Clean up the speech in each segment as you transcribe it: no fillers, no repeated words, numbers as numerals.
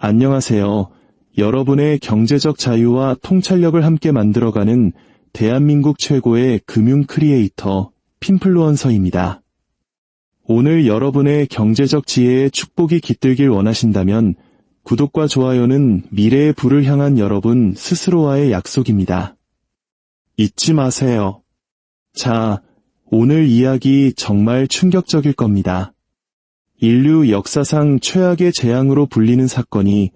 안녕하세요. 여러분의 경제적 자유와 통찰력을 함께 만들어가는 대한민국 최고의 금융 크리에이터, 핀플루언서입니다. 오늘 여러분의 경제적 지혜에 축복이 깃들길 원하신다면 구독과 좋아요는 미래의 부를 향한 여러분 스스로와의 약속입니다. 잊지 마세요. 자, 오늘 이야기 정말 충격적일 겁니다. 인류 역사상 최악의 재앙으로 불리는 사건이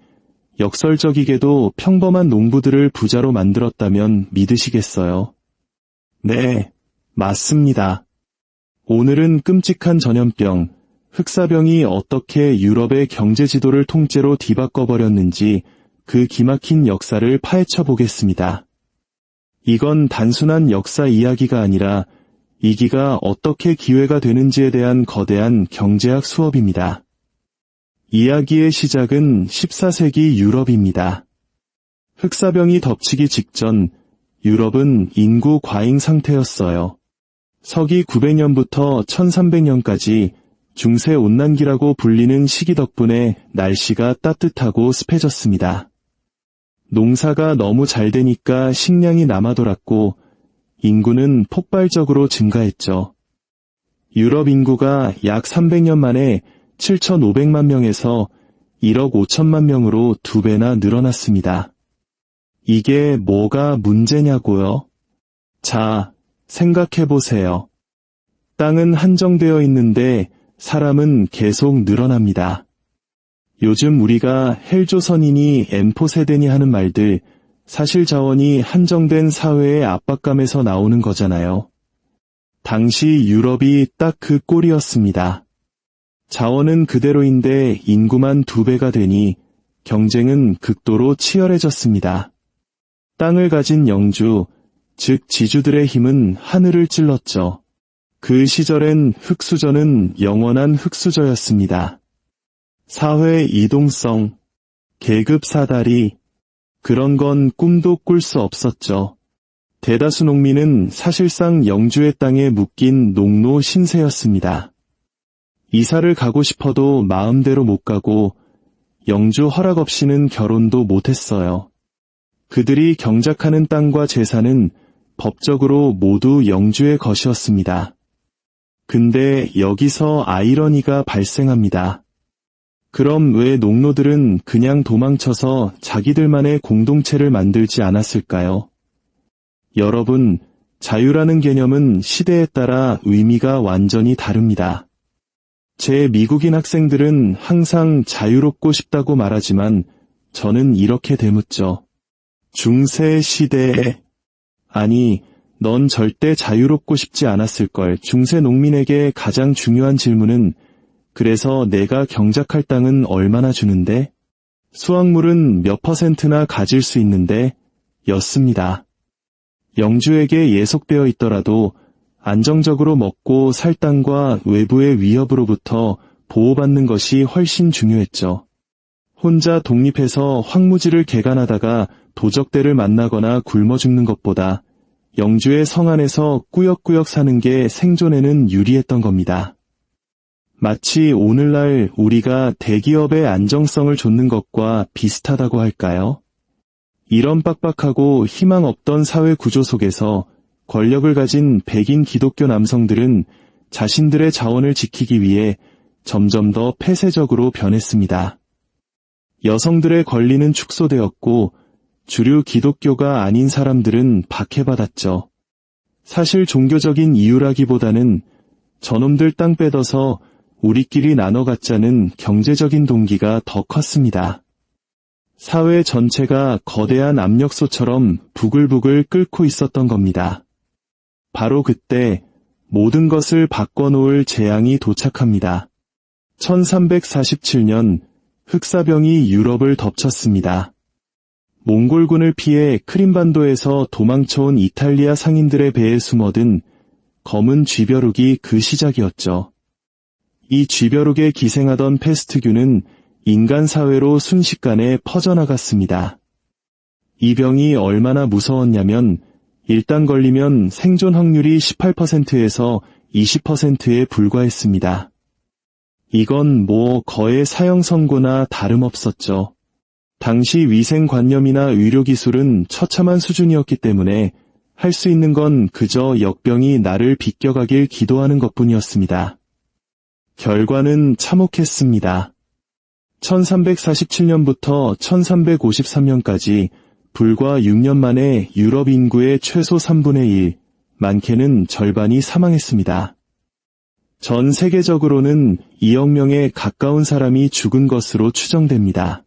역설적이게도 평범한 농부들을 부자로 만들었다면 믿으시겠어요? 네, 맞습니다. 오늘은 끔찍한 전염병, 흑사병이 어떻게 유럽의 경제 지도를 통째로 뒤바꿔버렸는지 그 기막힌 역사를 파헤쳐 보겠습니다. 이건 단순한 역사 이야기가 아니라 이기가 어떻게 기회가 되는지에 대한 거대한 경제학 수업입니다. 이야기의 시작은 14세기 유럽입니다. 흑사병이 덮치기 직전 유럽은 인구 과잉 상태였어요. 서기 900년부터 1300년까지 중세 온난기라고 불리는 시기 덕분에 날씨가 따뜻하고 습해졌습니다. 농사가 너무 잘 되니까 식량이 남아돌았고 인구는 폭발적으로 증가했죠. 유럽 인구가 약 300년 만에 7,500만 명에서 1억 5천만 명으로 2배나 늘어났습니다. 이게 뭐가 문제냐고요? 자, 생각해보세요. 땅은 한정되어 있는데 사람은 계속 늘어납니다. 요즘 우리가 헬조선이니 엠포세대니 하는 말들, 사실 자원이 한정된 사회의 압박감에서 나오는 거잖아요. 당시 유럽이 딱 그 꼴이었습니다. 자원은 그대로인데 인구만 2배가 되니 경쟁은 극도로 치열해졌습니다. 땅을 가진 영주, 즉 지주들의 힘은 하늘을 찔렀죠. 그 시절엔 흙수저는 영원한 흙수저였습니다. 사회 이동성, 계급 사다리, 그런 건 꿈도 꿀 수 없었죠. 대다수 농민은 사실상 영주의 땅에 묶인 농노 신세였습니다. 이사를 가고 싶어도 마음대로 못 가고 영주 허락 없이는 결혼도 못했어요. 그들이 경작하는 땅과 재산은 법적으로 모두 영주의 것이었습니다. 근데 여기서 아이러니가 발생합니다. 그럼 왜 농노들은 그냥 도망쳐서 자기들만의 공동체를 만들지 않았을까요? 여러분, 자유라는 개념은 시대에 따라 의미가 완전히 다릅니다. 제 미국인 학생들은 항상 자유롭고 싶다고 말하지만 저는 이렇게 되묻죠. 중세 시대에, 아니, 넌 절대 자유롭고 싶지 않았을걸. 중세 농민에게 가장 중요한 질문은 그래서 내가 경작할 땅은 얼마나 주는데? 수확물은 몇 %나 가질 수 있는데? 였습니다. 영주에게 예속되어 있더라도 안정적으로 먹고 살 땅과 외부의 위협으로부터 보호받는 것이 훨씬 중요했죠. 혼자 독립해서 황무지를 개간하다가 도적대를 만나거나 굶어 죽는 것보다 영주의 성 안에서 꾸역꾸역 사는 게 생존에는 유리했던 겁니다. 마치 오늘날 우리가 대기업의 안정성을 좇는 것과 비슷하다고 할까요? 이런 빡빡하고 희망 없던 사회 구조 속에서 권력을 가진 백인 기독교 남성들은 자신들의 자원을 지키기 위해 점점 더 폐쇄적으로 변했습니다. 여성들의 권리는 축소되었고 주류 기독교가 아닌 사람들은 박해받았죠. 사실 종교적인 이유라기보다는 저놈들 땅 뺏어서 우리끼리 나눠 갖자는 경제적인 동기가 더 컸습니다. 사회 전체가 거대한 압력소처럼 부글부글 끓고 있었던 겁니다. 바로 그때 모든 것을 바꿔놓을 재앙이 도착합니다. 1347년 흑사병이 유럽을 덮쳤습니다. 몽골군을 피해 크림반도에서 도망쳐온 이탈리아 상인들의 배에 숨어든 검은 쥐벼룩이 그 시작이었죠. 이 쥐벼룩에 기생하던 패스트균은 인간 사회로 순식간에 퍼져나갔습니다. 이 병이 얼마나 무서웠냐면 일단 걸리면 생존 확률이 18%에서 20%에 불과했습니다. 이건 거의 사형 선고나 다름없었죠. 당시 위생관념이나 의료기술은 처참한 수준이었기 때문에 할 수 있는 건 그저 역병이 나를 비껴가길 기도하는 것뿐이었습니다. 결과는 참혹했습니다. 1347년부터 1353년까지 불과 6년 만에 유럽 인구의 최소 3분의 1, 많게는 절반이 사망했습니다. 전 세계적으로는 2억 명에 가까운 사람이 죽은 것으로 추정됩니다.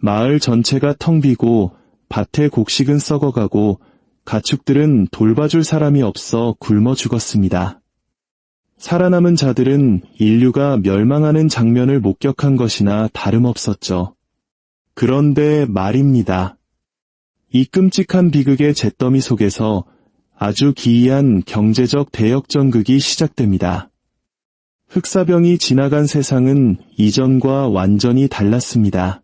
마을 전체가 텅 비고 밭의 곡식은 썩어가고 가축들은 돌봐줄 사람이 없어 굶어 죽었습니다. 살아남은 자들은 인류가 멸망하는 장면을 목격한 것이나 다름없었죠. 그런데 말입니다. 이 끔찍한 비극의 잿더미 속에서 아주 기이한 경제적 대역전극이 시작됩니다. 흑사병이 지나간 세상은 이전과 완전히 달랐습니다.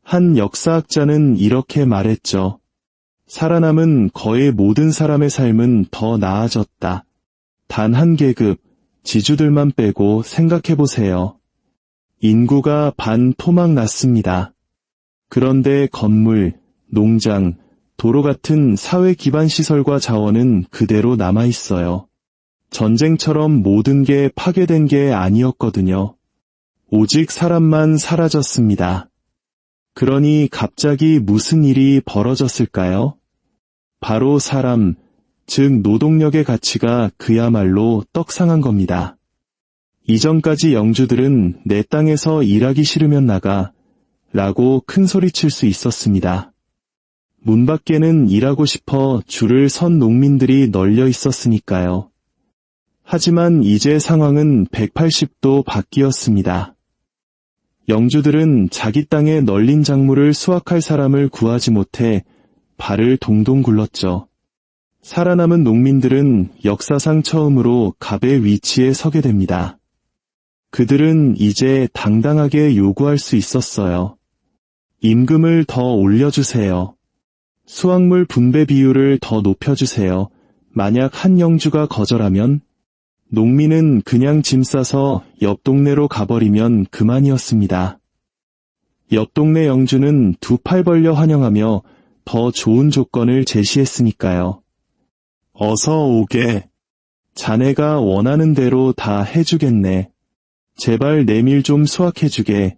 한 역사학자는 이렇게 말했죠. 살아남은 거의 모든 사람의 삶은 더 나아졌다. 단 한 계급, 지주들만 빼고 생각해보세요. 인구가 반 토막 났습니다. 그런데 건물, 농장, 도로 같은 사회 기반 시설과 자원은 그대로 남아있어요. 전쟁처럼 모든 게 파괴된 게 아니었거든요. 오직 사람만 사라졌습니다. 그러니 갑자기 무슨 일이 벌어졌을까요? 바로 사람, 즉 노동력의 가치가 그야말로 떡상한 겁니다. 이전까지 영주들은 내 땅에서 일하기 싫으면 나가 라고 큰소리칠 수 있었습니다. 문 밖에는 일하고 싶어 줄을 선 농민들이 널려 있었으니까요. 하지만 이제 상황은 180도 바뀌었습니다. 영주들은 자기 땅에 널린 작물을 수확할 사람을 구하지 못해 발을 동동 굴렀죠. 살아남은 농민들은 역사상 처음으로 갑의 위치에 서게 됩니다. 그들은 이제 당당하게 요구할 수 있었어요. 임금을 더 올려주세요. 수확물 분배 비율을 더 높여주세요. 만약 한 영주가 거절하면 농민은 그냥 짐 싸서 옆 동네로 가버리면 그만이었습니다. 옆 동네 영주는 두 팔 벌려 환영하며 더 좋은 조건을 제시했으니까요. 어서 오게. 자네가 원하는 대로 다 해주겠네. 제발 내 밀 좀 수확해주게.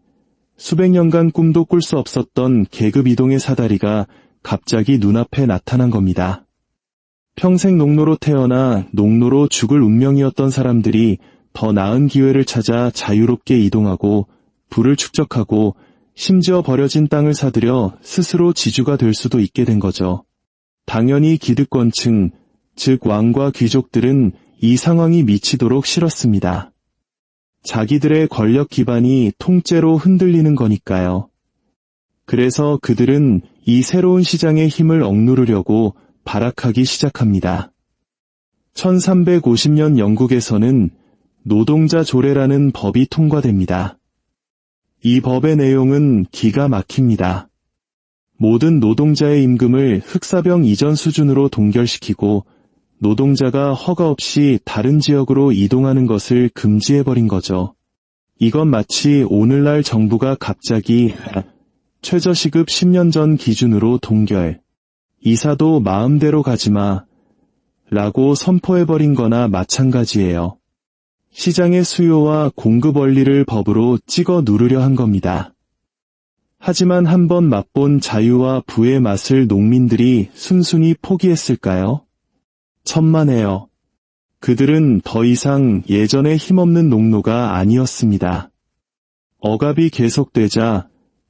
수백 년간 꿈도 꿀 수 없었던 계급 이동의 사다리가 갑자기 눈앞에 나타난 겁니다. 평생 농노로 태어나 농노로 죽을 운명이었던 사람들이 더 나은 기회를 찾아 자유롭게 이동하고 부를 축적하고 심지어 버려진 땅을 사들여 스스로 지주가 될 수도 있게 된 거죠. 당연히 기득권층, 즉 왕과 귀족들은 이 상황이 미치도록 싫었습니다. 자기들의 권력 기반이 통째로 흔들리는 거니까요. 그래서 그들은 이 새로운 시장의 힘을 억누르려고 발악하기 시작합니다. 1350년 영국에서는 노동자 조례라는 법이 통과됩니다. 이 법의 내용은 기가 막힙니다. 모든 노동자의 임금을 흑사병 이전 수준으로 동결시키고 노동자가 허가 없이 다른 지역으로 이동하는 것을 금지해버린 거죠. 이건 마치 오늘날 정부가 갑자기 최저시급 10년 전 기준으로 동결, 이사도 마음대로 가지마 라고 선포해버린 거나 마찬가지예요. 시장의 수요와 공급 원리를 법으로 찍어 누르려 한 겁니다. 하지만 한번 맛본 자유와 부의 맛을 농민들이 순순히 포기했을까요? 천만에요. 그들은 더 이상 예전의 힘없는 농노가 아니었습니다. 억압이 계속되자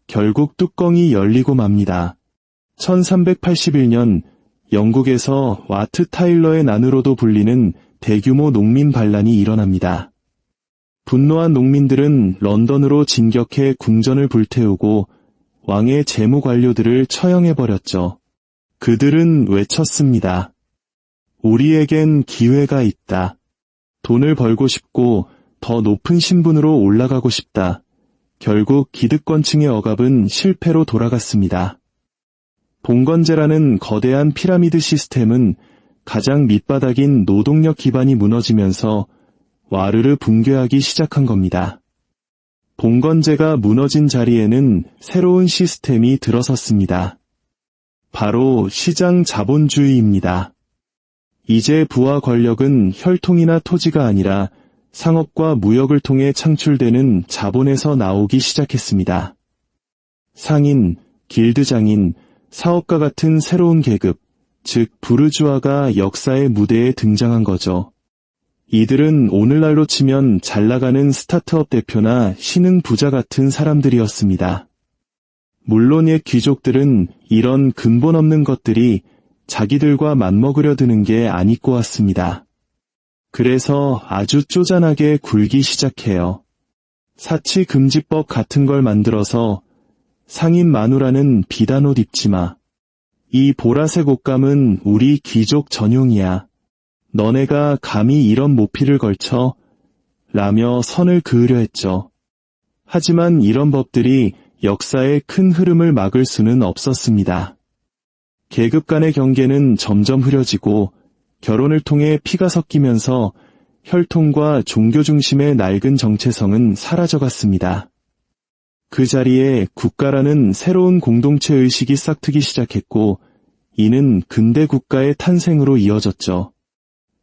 결국 뚜껑이 열리고 맙니다. 1381년 영국에서 와트 타일러의 난으로도 불리는 대규모 농민 반란이 일어납니다. 분노한 농민들은 런던으로 진격해 궁전을 불태우고 왕의 재무 관료들을 처형해버렸죠. 그들은 외쳤습니다. 우리에겐 기회가 있다. 돈을 벌고 싶고 더 높은 신분으로 올라가고 싶다. 결국 기득권층의 억압은 실패로 돌아갔습니다. 봉건제라는 거대한 피라미드 시스템은 가장 밑바닥인 노동력 기반이 무너지면서 와르르 붕괴하기 시작한 겁니다. 봉건제가 무너진 자리에는 새로운 시스템이 들어섰습니다. 바로 시장 자본주의입니다. 이제 부와 권력은 혈통이나 토지가 아니라 상업과 무역을 통해 창출되는 자본에서 나오기 시작했습니다. 상인, 길드장인, 사업가 같은 새로운 계급, 즉 부르주아가 역사의 무대에 등장한 거죠. 이들은 오늘날로 치면 잘나가는 스타트업 대표나 신흥 부자 같은 사람들이었습니다. 물론 옛 귀족들은 이런 근본 없는 것들이 자기들과 맞먹으려 드는 게 아니고 왔습니다. 그래서 아주 쪼잔하게 굴기 시작해요. 사치금지법 같은 걸 만들어서 상인 마누라는 비단 옷 입지 마. 이 보라색 옷감은 우리 귀족 전용이야. 너네가 감히 이런 모피를 걸쳐? 라며 선을 그으려 했죠. 하지만 이런 법들이 역사의 큰 흐름을 막을 수는 없었습니다. 계급 간의 경계는 점점 흐려지고 결혼을 통해 피가 섞이면서 혈통과 종교 중심의 낡은 정체성은 사라져갔습니다. 그 자리에 국가라는 새로운 공동체 의식이 싹트기 시작했고 이는 근대 국가의 탄생으로 이어졌죠.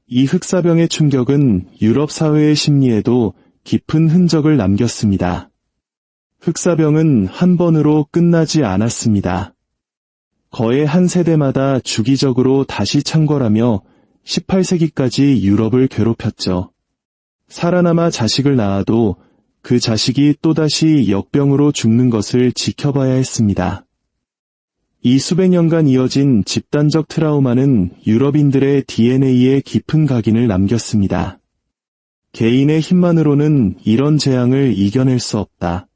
이 흑사병의 충격은 유럽 사회의 심리에도 깊은 흔적을 남겼습니다. 흑사병은 한 번으로 끝나지 않았습니다. 거의 한 세대마다 주기적으로 다시 창궐하며 18세기까지 유럽을 괴롭혔죠. 살아남아 자식을 낳아도 그 자식이 또다시 역병으로 죽는 것을 지켜봐야 했습니다. 이 수백 년간 이어진 집단적 트라우마는 유럽인들의 DNA에 깊은 각인을 남겼습니다. 개인의 힘만으로는 이런 재앙을 이겨낼 수 없다.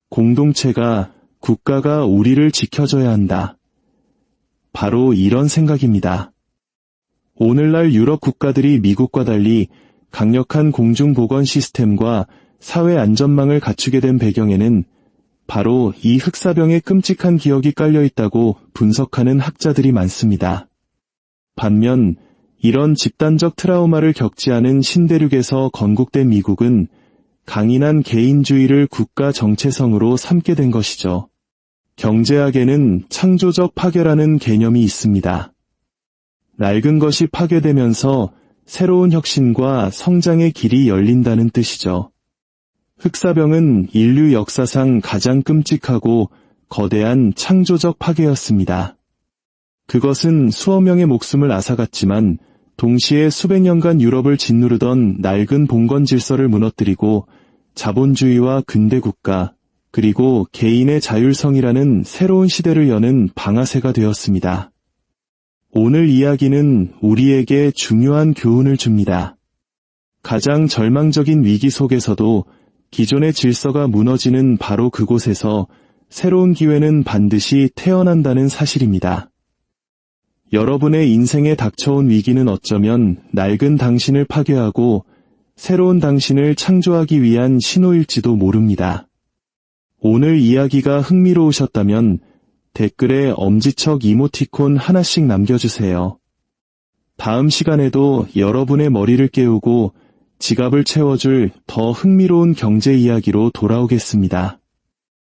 공동체가, 국가가 우리를 지켜줘야 한다. 바로 이런 생각입니다. 오늘날 유럽 국가들이 미국과 달리 강력한 공중보건 시스템과 사회 안전망을 갖추게 된 배경에는 바로 이 흑사병의 끔찍한 기억이 깔려있다고 분석하는 학자들이 많습니다. 반면 이런 집단적 트라우마를 겪지 않은 신대륙에서 건국된 미국은 강인한 개인주의를 국가 정체성으로 삼게 된 것이죠. 경제학에는 창조적 파괴라는 개념이 있습니다. 낡은 것이 파괴되면서 새로운 혁신과 성장의 길이 열린다는 뜻이죠. 흑사병은 인류 역사상 가장 끔찍하고 거대한 창조적 파괴였습니다. 그것은 수억 명의 목숨을 앗아갔지만 동시에 수백 년간 유럽을 짓누르던 낡은 봉건 질서를 무너뜨리고 자본주의와 근대국가, 그리고 개인의 자율성이라는 새로운 시대를 여는 방아쇠가 되었습니다. 오늘 이야기는 우리에게 중요한 교훈을 줍니다. 가장 절망적인 위기 속에서도 기존의 질서가 무너지는 바로 그곳에서 새로운 기회는 반드시 태어난다는 사실입니다. 여러분의 인생에 닥쳐온 위기는 어쩌면 낡은 당신을 파괴하고 새로운 당신을 창조하기 위한 신호일지도 모릅니다. 오늘 이야기가 흥미로우셨다면 댓글에 엄지척 이모티콘 하나씩 남겨주세요. 다음 시간에도 여러분의 머리를 깨우고 지갑을 채워줄 더 흥미로운 경제 이야기로 돌아오겠습니다.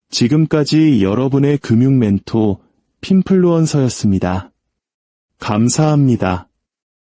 지금까지 여러분의 금융 멘토 핀플루언서였습니다. 감사합니다.